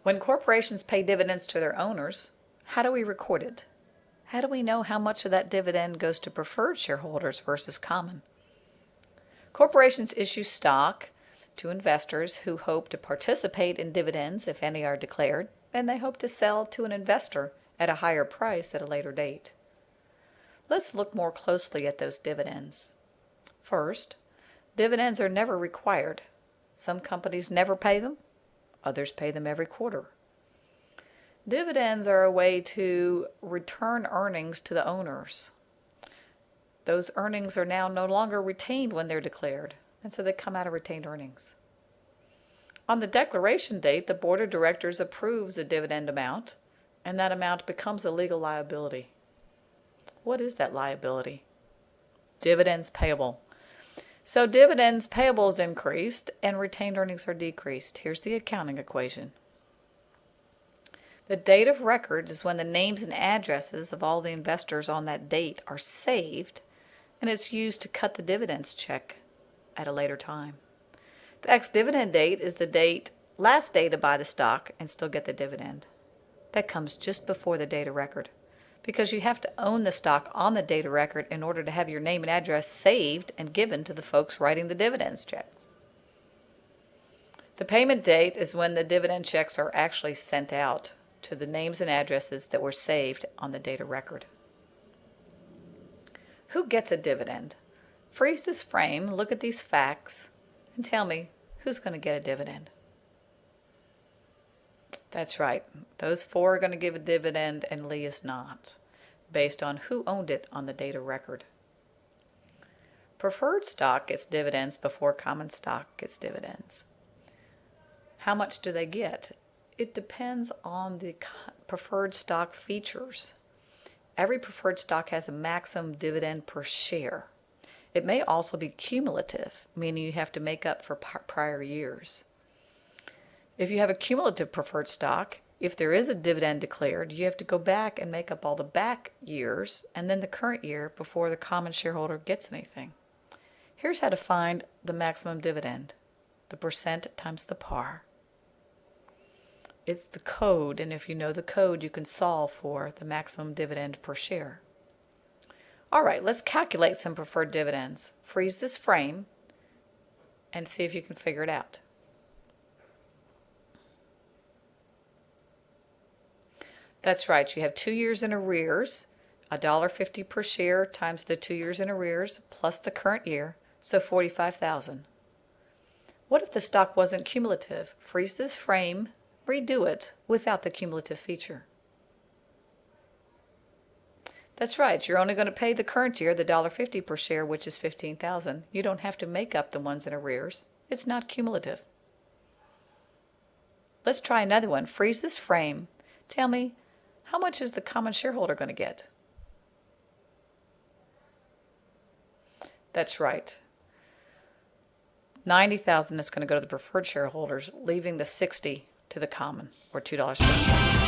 When corporations pay dividends to their owners, how do we record it? How do we know how much of that dividend goes to preferred shareholders versus common? Corporations issue stock to investors who hope to participate in dividends if any are declared, and they hope to sell to an investor at a higher price at a later date. Let's look more closely at those dividends. First, dividends are never required. Some companies never pay them, others pay them every quarter. Dividends are a way to return earnings to the owners. Those earnings are now no longer retained when they're declared, and so they come out of retained earnings. On the declaration date, the board of directors approves a dividend amount, and that amount becomes a legal liability. What is that liability? Dividends payable. So dividends payable is increased and retained earnings are decreased. Here's the accounting equation. The date of record is when the names and addresses of all the investors on that date are saved, and it's used to cut the dividends check at a later time. The ex-dividend date is the last day to buy the stock and still get the dividend. That comes just before the date of record, because you have to own the stock on the date of record in order to have your name and address saved and given to the folks writing the dividends checks. The payment date is when the dividend checks are actually sent out to the names and addresses that were saved on the date of record. Who gets a dividend? Freeze this frame, look at these facts, and tell me who's going to get a dividend. That's right. Those four are going to give a dividend and Lee is not, based on who owned it on the date of record. Preferred stock gets dividends before common stock gets dividends. How much do they get? It depends on the preferred stock features. Every preferred stock has a maximum dividend per share. It may also be cumulative, meaning you have to make up for prior years. If you have a cumulative preferred stock, if there is a dividend declared, you have to go back and make up all the back years and then the current year before the common shareholder gets anything. Here's how to find the maximum dividend. The percent times the par. It's the code, and if you know the code, you can solve for the maximum dividend per share. All right, let's calculate some preferred dividends. Freeze this frame and see if you can figure it out. That's right, you have 2 years in arrears, $1.50 per share times the 2 years in arrears plus the current year, so $45,000. What if the stock wasn't cumulative? Freeze this frame, redo it without the cumulative feature. That's right, you're only going to pay the current year the $1.50 per share, which is $15,000. You don't have to make up the ones in arrears. It's not cumulative. Let's try another one. Freeze this frame. Tell me, how much is the common shareholder going to get? That's right. $90,000 is going to go to the preferred shareholders, leaving the $60,000 to the common, or $2 per share.